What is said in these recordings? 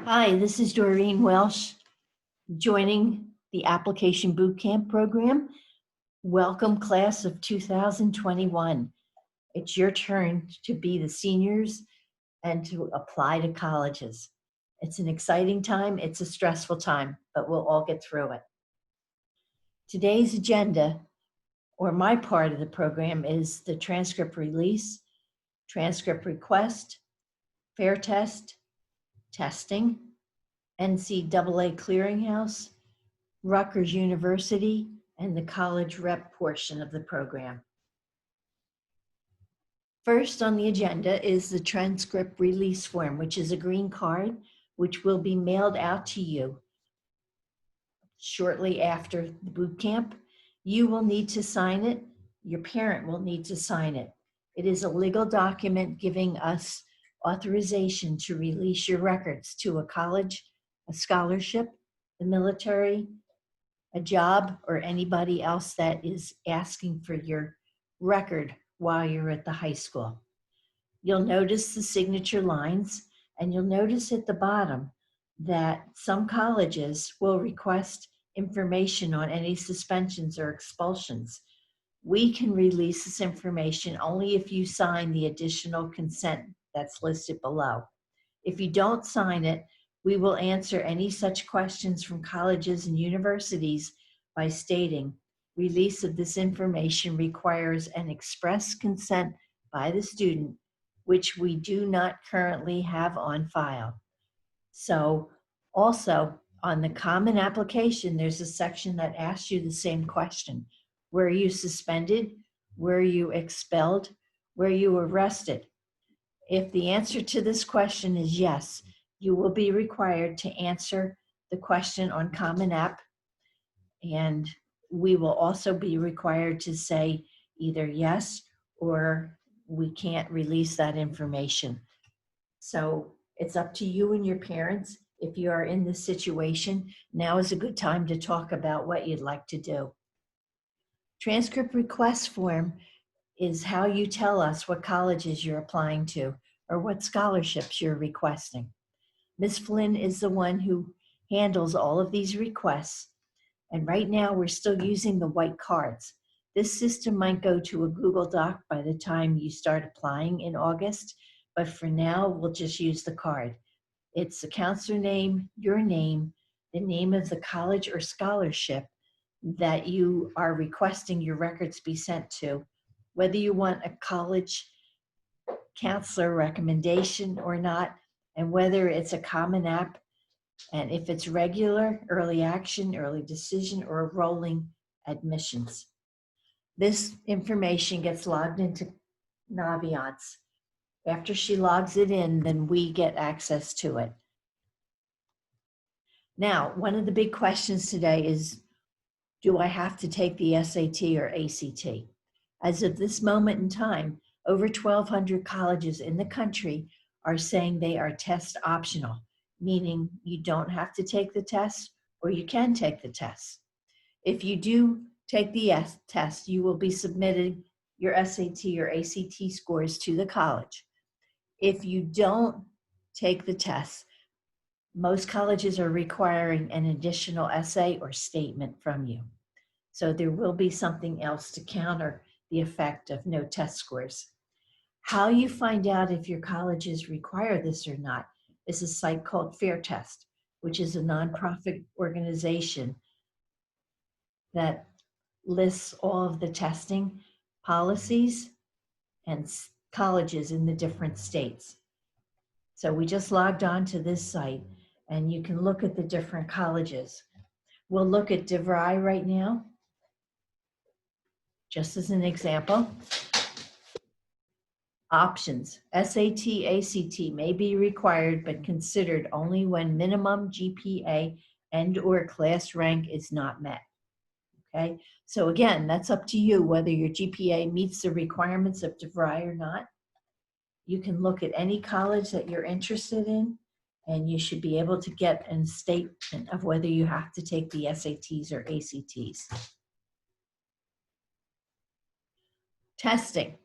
Hi, this is Doreen Welsh, joining the Application Bootcamp program. Welcome, class of 2021. It's your turn to be the seniors and to apply to colleges. It's an exciting time, it's a stressful time, but we'll all get through it. Today's agenda, or my part of the program, is the transcript release, transcript request, Fairtest, testing, NCAA clearinghouse, Rutgers University, and the college rep portion of the program. First on the agenda is the transcript release form, which is a green card, which will be mailed out to you shortly after the boot camp. You will need to sign it. Your parent will need to sign it. It is a legal document giving us authorization to release your records to a college, a scholarship, the military, a job, or anybody else that is asking for your record while you're at the high school. You'll notice the signature lines, and you'll notice at the bottom that some colleges will request information on any suspensions or expulsions. We can release this information only if you sign the additional consent that's listed below. If you don't sign it, we will answer any such questions from colleges and universities by stating, release of this information requires an express consent by the student, which we do not currently have on file. So also on the common application, there's a section that asks you the same question. Were you suspended? Were you expelled? Were you arrested? If the answer to this question is yes, you will be required to answer the question on Common App, and we will also be required to say either yes or we can't release that information. So it's up to you and your parents. If you are in this situation, now is a good time to talk about what you'd like to do. Transcript request form is how you tell us what colleges you're applying to or what scholarships you're requesting. Ms. Flynn is the one who handles all of these requests. And right now we're still using the white cards. This system might go to a Google Doc by the time you start applying in August, but for now we'll just use the card. It's the counselor name, your name, the name of the college or scholarship that you are requesting your records be sent to, whether you want a college counselor recommendation or not, and whether it's a Common App, and if it's regular, early action, early decision, or rolling admissions. This information gets logged into Naviance. After she logs it in, then we get access to it. Now, one of the big questions today is, do I have to take the SAT or ACT? As of this moment in time, over 1,200 colleges in the country are saying they are test optional, meaning you don't have to take the test or you can take the test. If you do take the test, you will be submitting your SAT or ACT scores to the college. If you don't take the test, most colleges are requiring an additional essay or statement from you. So there will be something else to counter the effect of no test scores. How you find out if your colleges require this or not is a site called Fairtest, which is a nonprofit organization that lists all of the testing policies and colleges in the different states. So we just logged on to this site and you can look at the different colleges. We'll look at DeVry right now, just as an example. Options, SAT, ACT may be required but considered only when minimum GPA and or class rank is not met. Okay, so again, that's up to you whether your GPA meets the requirements of DeVry or not. You can look at any college that you're interested in, and you should be able to get a statement of whether you have to take the SATs or ACTs. Testing.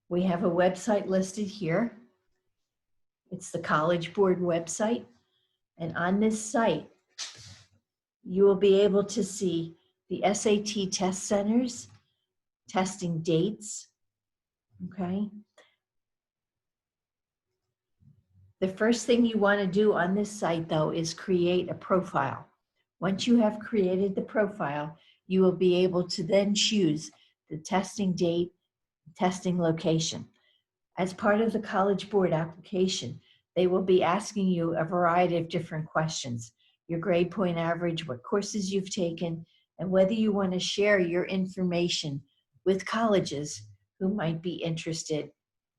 We have a website listed here. It's the College Board website. And on this site, you will be able to see the SAT test centers, testing dates, okay? The first thing you want to do on this site, though, is create a profile. Once you have created the profile, you will be able to then choose the testing date, testing location. As part of the College Board application, they will be asking you a variety of different questions: your grade point average, what courses you've taken, and whether you want to share your information with colleges who might be interested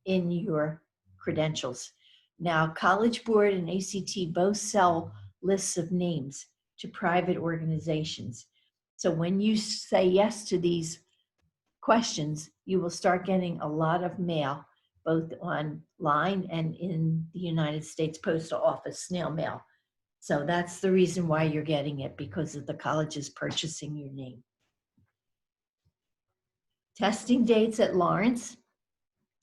in your credentials. Now, College Board and ACT both sell lists of names to private organizations. So when you say yes to these questions, you will start getting a lot of mail, both online and in the United States Postal Office snail mail. So that's the reason why you're getting it, because of the colleges purchasing your name. Testing dates at Lawrence.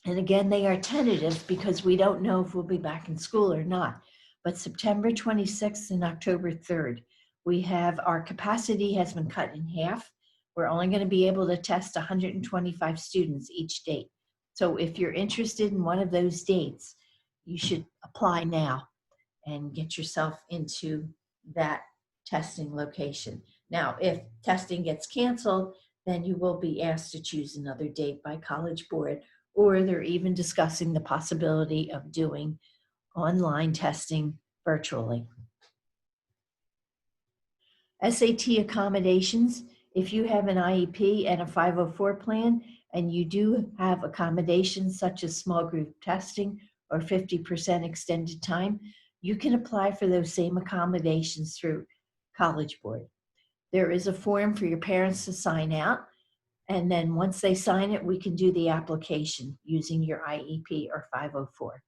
And again, they are tentative because we don't know if we'll be back in school or not. But September 26th and October 3rd, we have our capacity has been cut in half. We're only going to be able to test 125 students each date. So if you're interested in one of those dates, you should apply now and get yourself into that testing location. Now, if testing gets canceled, then you will be asked to choose another date by College Board, or they're even discussing the possibility of doing online testing virtually. SAT accommodations. If you have an IEP and a 504 plan, and you do have accommodations such as small group testing or 50% extended time, you can apply for those same accommodations through College Board. There is a form for your parents to sign out, and then once they sign it, we can do the application using your IEP or 504.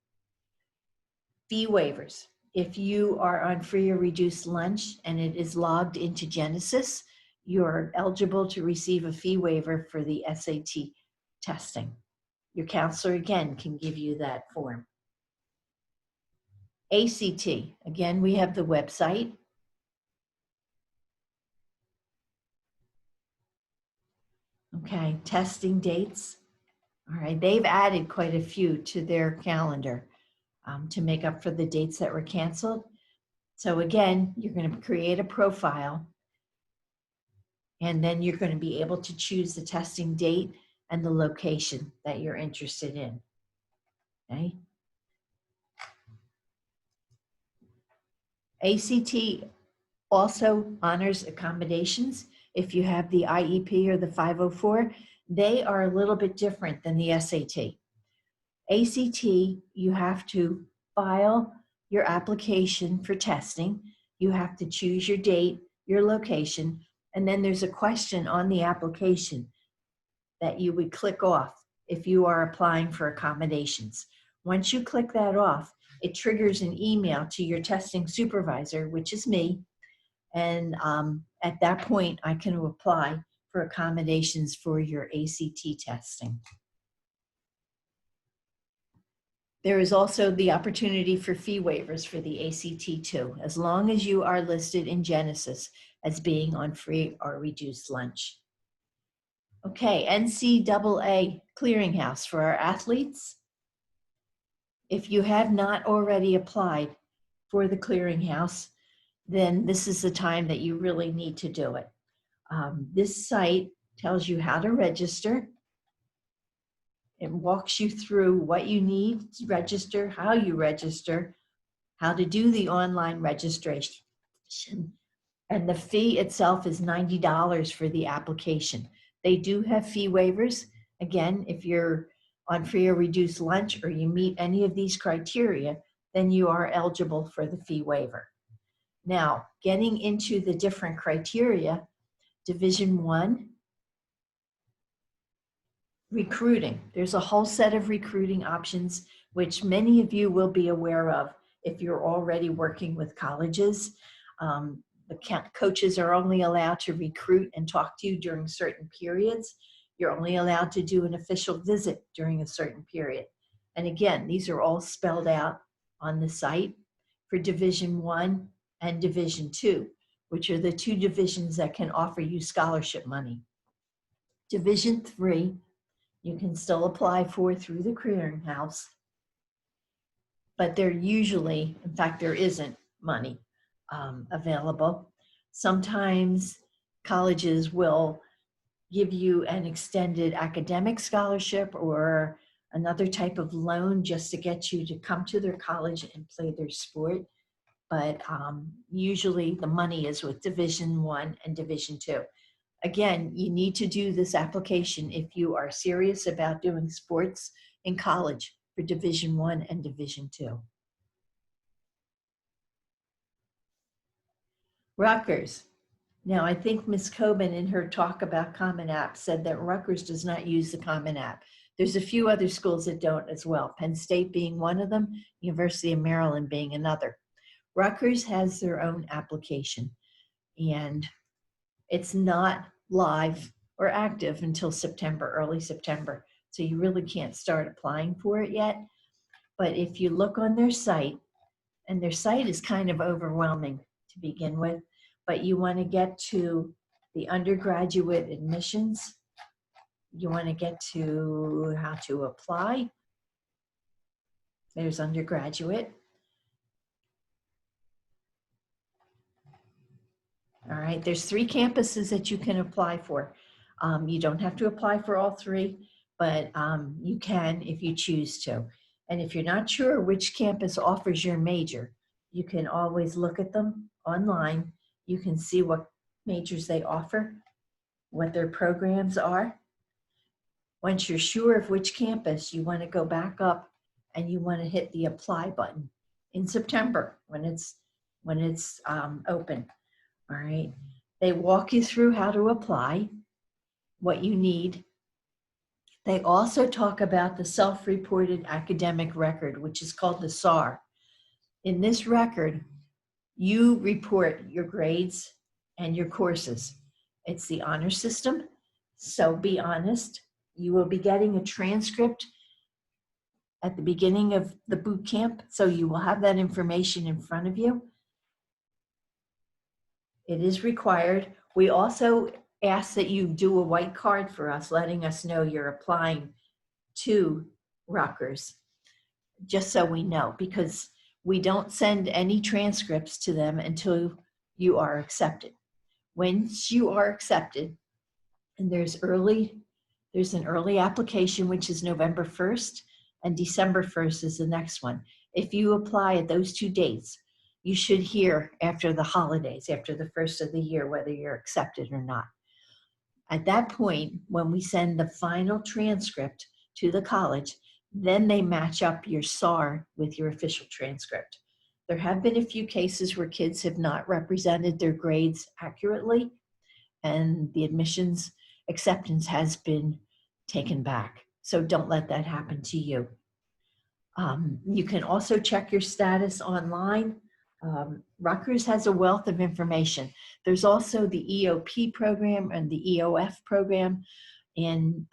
Fee waivers. If you are on free or reduced lunch and it is logged into Genesis, you're eligible to receive a fee waiver for the SAT testing. Your counselor, again, can give you that form. ACT, again, we have the website. Okay, testing dates. All right, they've added quite a few to their calendar to make up for the dates that were canceled. So again, you're going to create a profile, and then you're going to be able to choose the testing date and the location that you're interested in. Okay. ACT also honors accommodations. If you have the IEP or the 504, they are a little bit different than the SAT. ACT, you have to file your application for testing. You have to choose your date, your location, and then there's a question on the application that you would click off if you are applying for accommodations. Once you click that off, it triggers an email to your testing supervisor, which is me, and at that point, I can apply for accommodations for your ACT testing. There is also the opportunity for fee waivers for the ACT too, as long as you are listed in Genesis as being on free or reduced lunch. Okay, NCAA clearinghouse for our athletes. If you have not already applied for the clearinghouse, then this is the time that you really need to do it. This site tells you how to register. It walks you through what you need to register, how you register, how to do the online registration. And the fee itself is $90 for the application. They do have fee waivers. Again, if you're on free or reduced lunch or you meet any of these criteria, then you are eligible for the fee waiver. Now, getting into the different criteria, Division I, recruiting. There's a whole set of recruiting options, which many of you will be aware of if you're already working with colleges. The coaches are only allowed to recruit and talk to you during certain periods. You're only allowed to do an official visit during a certain period. And again, these are all spelled out on the site for Division I and Division II, which are the two divisions that can offer you scholarship money. Division III, you can still apply for through the clearinghouse, but there usually, in fact, there isn't money available. Sometimes colleges will give you an extended academic scholarship or another type of loan just to get you to come to their college and play their sport. But usually the money is with Division I and Division II. Again, you need to do this application if you are serious about doing sports in college for Division I and Division II. Rutgers. Now, I think Ms. Coben in her talk about Common App said that Rutgers does not use the Common App. There's a few other schools that don't as well, Penn State being one of them, University of Maryland being another. Rutgers has their own application, and it's not live or active until September, early September. So you really can't start applying for it yet. But if you look on their site, and their site is kind of overwhelming to begin with, but you want to get to the undergraduate admissions. You want to get to how to apply. There's undergraduate. All right, there's 3 campuses that you can apply for. You don't have to apply for all 3, but you can if you choose to. And if you're not sure which campus offers your major, you can always look at them online. You can see what majors they offer, what their programs are. Once you're sure of which campus, you want to go back up and you want to hit the apply button in September when it's open. All right. They walk you through how to apply, what you need. They also talk about the self-reported academic record, which is called the SAR. In this record, you report your grades and your courses. It's the honor system, so be honest. You will be getting a transcript at the beginning of the boot camp, so you will have that information in front of you. It is required. We also ask that you do a white card for us, letting us know you're applying to Rutgers, just so we know, because we don't send any transcripts to them until you are accepted. Once you are accepted, and there's an early application, which is November 1st, and December 1st is the next one. If you apply at those 2 dates, you should hear after the holidays, after the first of the year, whether you're accepted or not. At that point, when we send the final transcript to the college, then they match up your SAR with your official transcript. There have been a few cases where kids have not represented their grades accurately, and the admissions acceptance has been taken back. So don't let that happen to you. You can also check your status online. Rutgers has a wealth of information. There's also the EOP program and the EOF program, and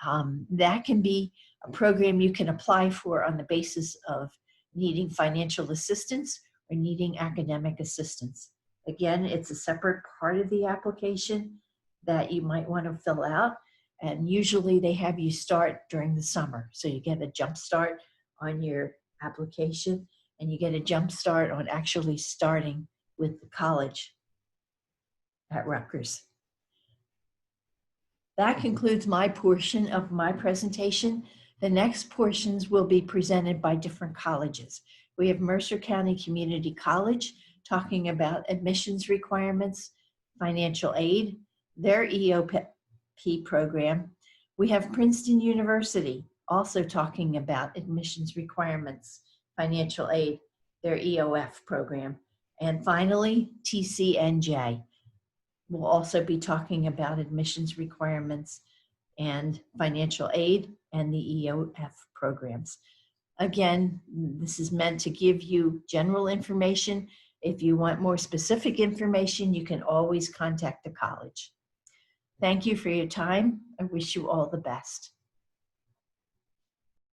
that can be a program you can apply for on the basis of needing financial assistance or needing academic assistance. Again, it's a separate part of the application that you might want to fill out, and usually they have you start during the summer. So you get a jump start on your application, and you get a jump start on actually starting with the college at Rutgers. That concludes my portion of my presentation. The next portions will be presented by different colleges. We have Mercer County Community College talking about admissions requirements, financial aid, their EOP program. We have Princeton University also talking about admissions requirements, financial aid, their EOF program. And finally, TCNJ will also be talking about admissions requirements and financial aid and the EOF programs. Again, this is meant to give you general information. If you want more specific information, you can always contact the college. Thank you for your time. I wish you all the best.